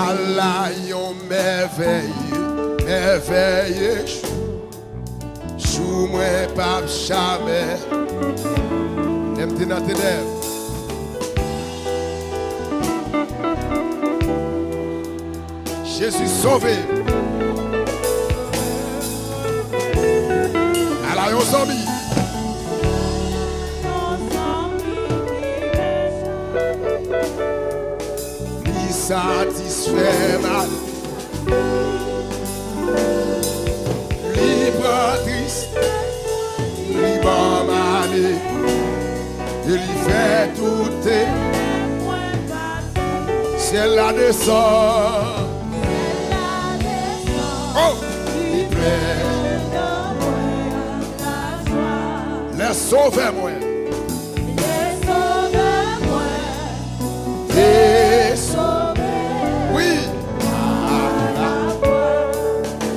Allah yon merveille chou moi pas jamais m'te dans tes lèvres Jésus sauvé Allah yon zombie satisfait mal libre triste libre malé il fait tout c'est la descend oh il plaît laisse sauver moi oui,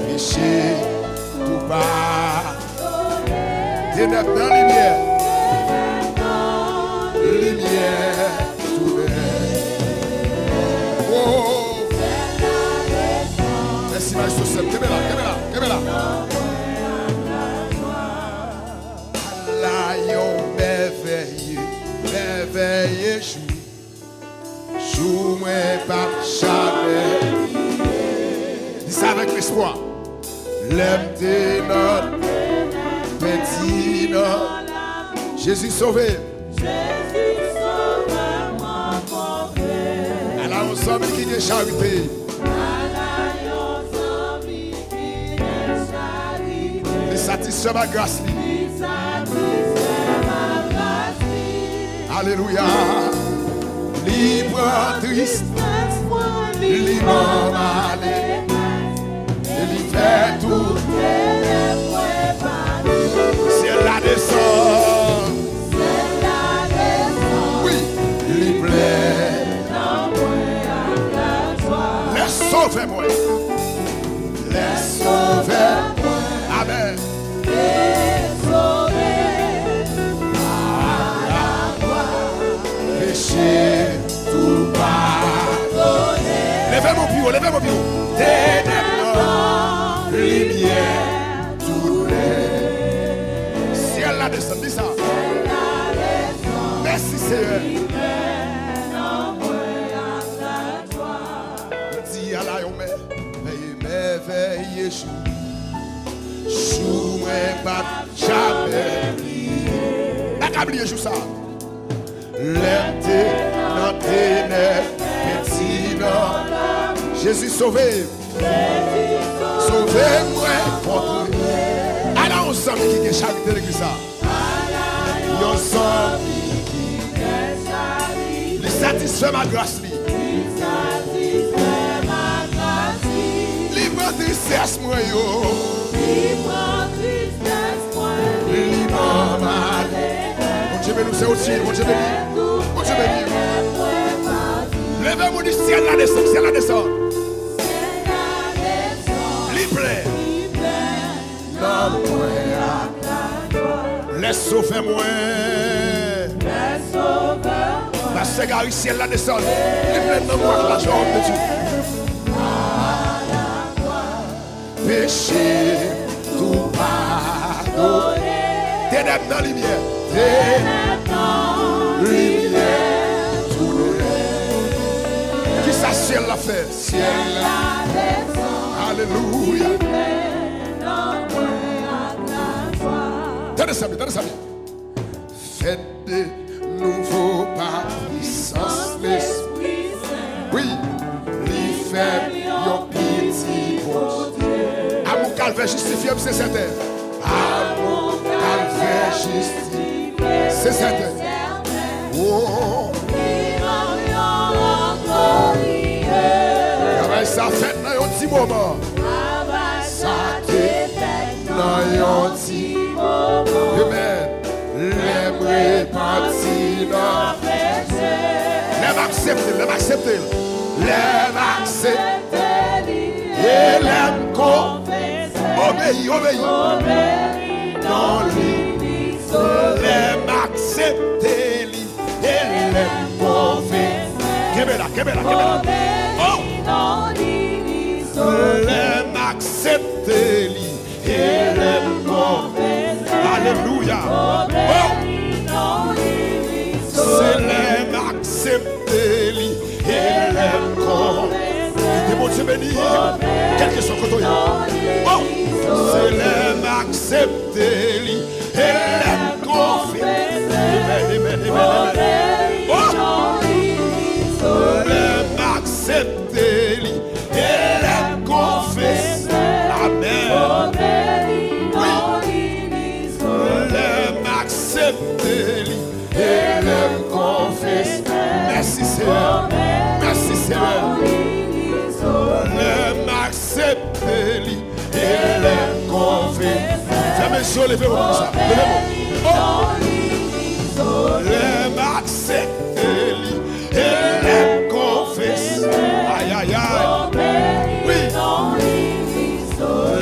péché, tout bas, ténèbres dans lumière, lumière, tout belle. Oh, merci, Maître Joseph, caméra. Allah, yon merveille, joue moi pas jamais. Dis ça avec l'espoir. L'aime tes notes, petit note. Jésus sauvé. Allah ensemble qui est charité. Il satisfait ma grâce. Alléluia. Libre, triste, libre, malé, il fait tout, c'est la descente, oui, il plaît, laisse sauver moi, laisse sauver, amen, péché. Levez mon bureau. Ténèbres, lumière, tout les. Ciel la descend, dis ça. Merci Seigneur. Dis à la merveille, chou, moi pas jamais. Pas oublier jour ça. L'empté dans tes nez, petit nom. Jésus sauvé. Sauvez-moi contre lui. Alors on sent qui est charité l'église. On sent qui satisfait ma grâce. Libre tristesse moi yo. Libre malé. Mon Dieu nous c'est aussi. Mon Dieu béni. Levez-vous du ciel la descend. Libre. Laisse sauver moi. Parce que le ciel la descend. Libre dans moi la joie de Dieu. Péché, tout pardonné. Ténèbres dans la lumière. Lumière, tout le. Qui ça ciel l'a fait? Ciel la descend. Alléluia. Tenez ça bien. Faites de nouveaux par puissance l'esprit. Oui, lui fait yon petit bon Dieu. À mon calvaire justifié, c'est certain. À mon calvaire justifié, c'est certain. Oh, ça fait dans un petit moment. Ça fait dans un petit moment. Amen. Les répartis dans péché. Les accepter. Et les confesser. Obéis. Dans l'unison. Les accepter. Et les confesser. Kebela. Oh! accepté lui et l'aime confessé. Alléluia. C'est l'aime accepté lui et l'aime confessé. Que mon Dieu béni. Quel que soit le côté. C'est l'aime accepté lui et l'aime confessé. Amen, amen, amen. L'aime accepté lui et l'aime confessé. Amen. Oui. L'aime accepté lui et l'aime confessé. Merci Seigneur. Merci Seigneur. L'aime accepté lui et l'aime confessé. Fermez les yeux, levez-vous comme ça. L'aime accepté lui et l'aime confessé. Aïe aïe aïe. Oui.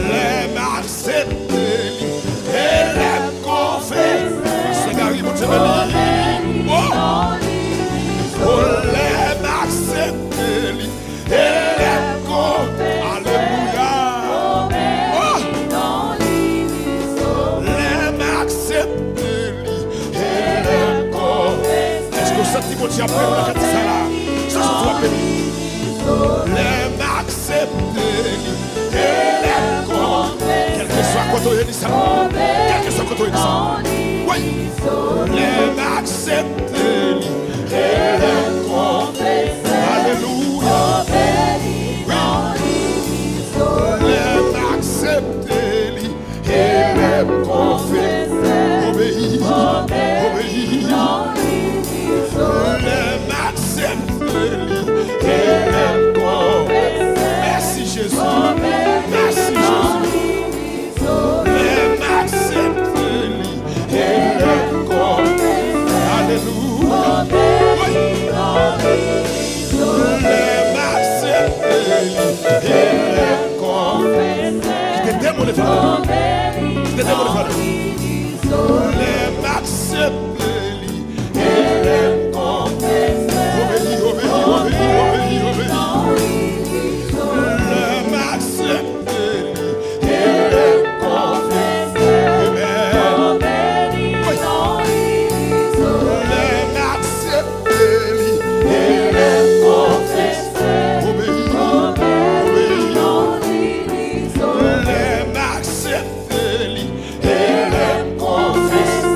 L'aime accepté lui et l'aime confessé. Seigneur, il vous bénit. Oh, l'aime accepté lui et l'aime confessé. Alléluia. Oh, l'aime accepté lui et l'aime confessé. Est-ce que vous sentez mon Dieu après vous avez ça là? Ça se doit bénir. L'aime accepté lui et l'aime confessé. Quel que soit quand on est ça. Quel que soit quand on est ça. Oui. L'aime accepté lui et l'aime confessé. Alléluia. L'aime accepté lui et l'aime confessé. Obéis. Obéis. L'aime accepté lui et l'aime confessé. Merci Jésus. Merci Jésus. L'aime accepté lui et l'aime confessé. Alléluia. L'aime accepté lui et l'aime confessé. Qui te démole frère. Qui te démole frère. L'aime accepté lui et l'aime confessé. Obéis, obéis, obéis, obéis, obéis. L'aime accepté lui et l'aime confessé. Amen. L'aime accepté lui et l'aime confessé. Obéis, obéis. L'aime accepté lui et l'aime confessé.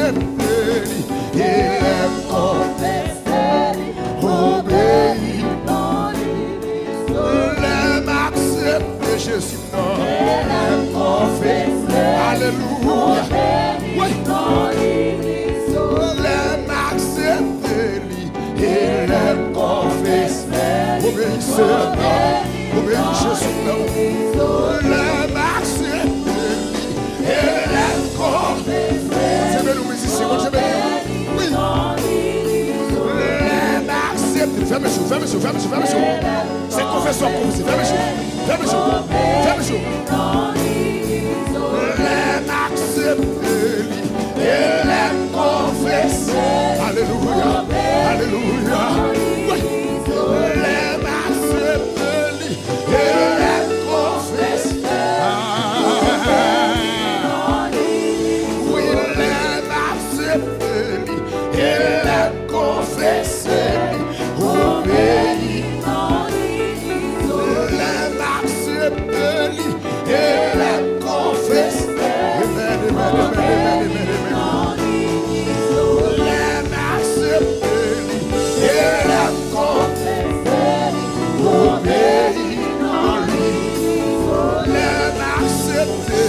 accepté, il aime confesser, obéir. L'aime accepté, Jésus, non. Il aime confesser, alléluia. Oui. L'aime accepté, il aime confesser, obéissez, non. Obéir, Jésus, non. L'aime accepté, il aime confesser. J'aime nous musiciens, moi j'aime nous. Oui. L'aime accepté. Fermez les yeux, fermez les yeux, fermez les yeux, fermez les yeux. C'est confession pour vous, fermez les yeux, fermez les yeux, fermez les yeux. L'aime accepté, il aime confesser. Alléluia, alléluia. Oui. L'aime accepté, il aime confesser. Oui, l'aime accepté, il aime confesser. Obéir. L'aime accepté, il aime confesser. Amen, amen, amen, amen, amen, amen. L'aime accepté, il aime confesser. Obéir en lui. L'aime accepté,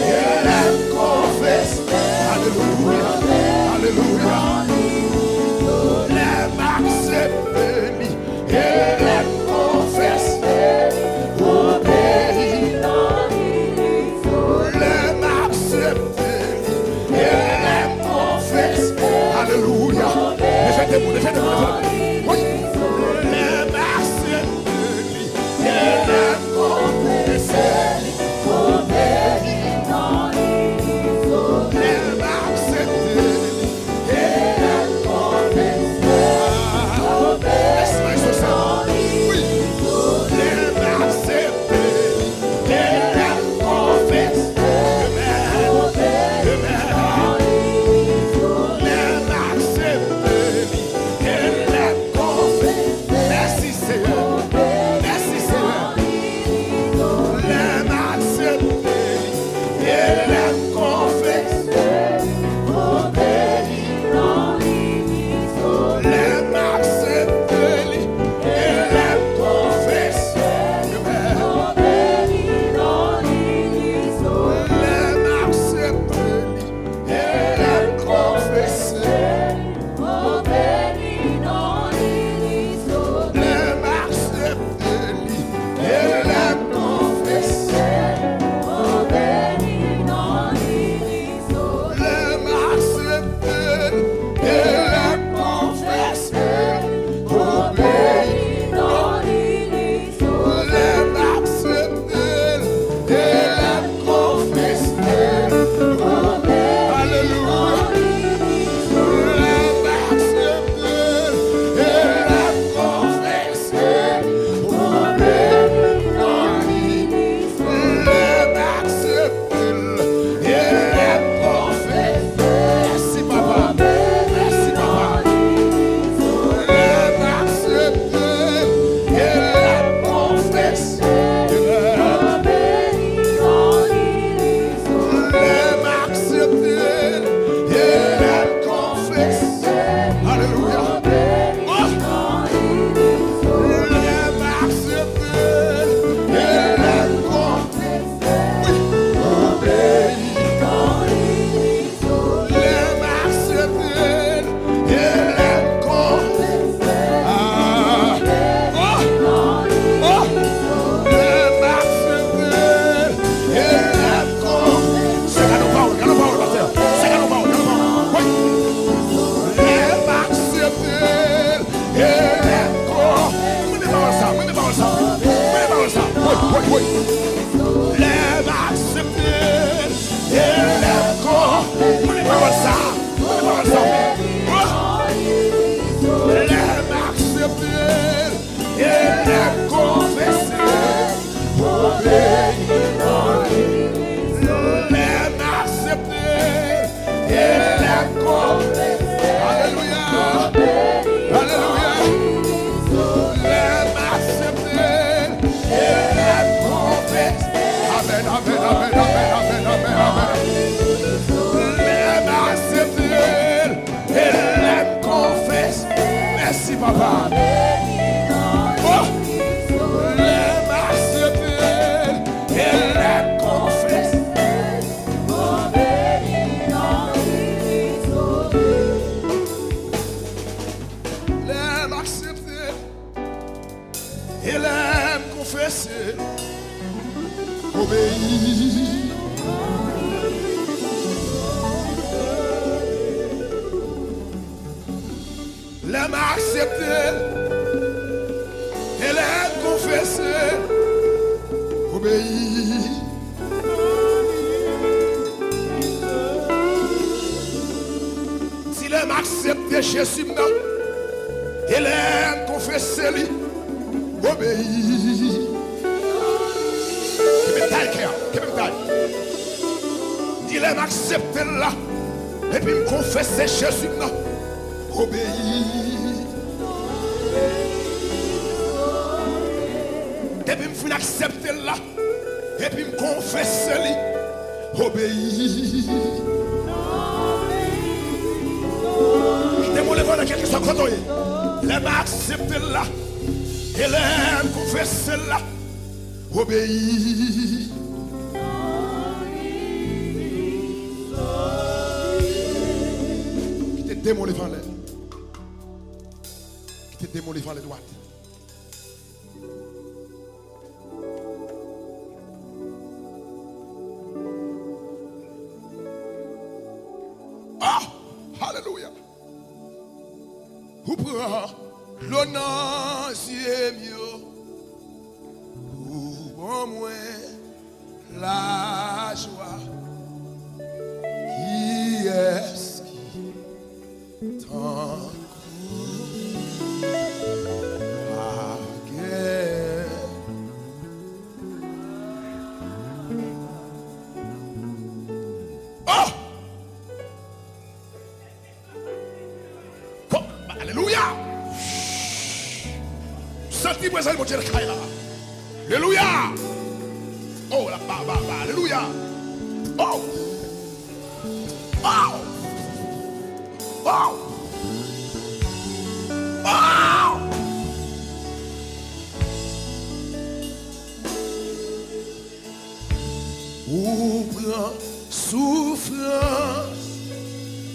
il aime confesser. Alléluia, alléluia. papa. Oh, l'aime accepter et l'aime confesser. L'aime accepter et l'aime confesser. Obéir. L'aime accepter et l'aime confesser. Obéir. Si l'aime accepter Jésus et l'aime confesser lui. Obéir. Il aime accepter là et puis me confesser Jésus là. Obéir. Et puis me faire accepter là et puis me confesser lui. Obéir. Démolez voilà quelque chose quand il aime accepter là et l'aime confesser là. Obéir. Qui te démolit devant l'air. Qui te démolit devant les droites. Ah! Alléluia. Vous prenez l'honneur, c'est mieux. Pour moi, la joie. Qui est-ce qui t'en oh! Alléluia! Senti présent mon Dieu là. Alléluia! Oh la baba, alléluia! Oh! Oh! Oh! Oh! Ouvre souffrance,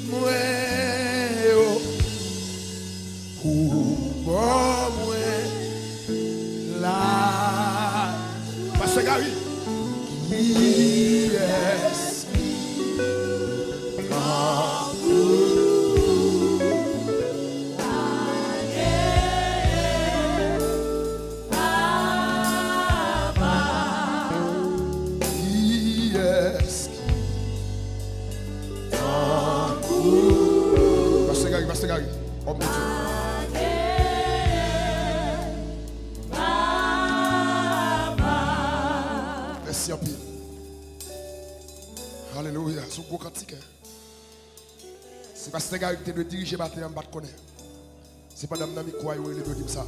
moi, ouvre moi la. Parce que Gary, qui est-ce qui en Gary, homme de Dieu. Merci un peu. Alléluia. C'est un gros cantique. C'est parce que Gary qui te diriger matin en bas de connaître. C'est pas d'homme qui croit ou il veut dire ça.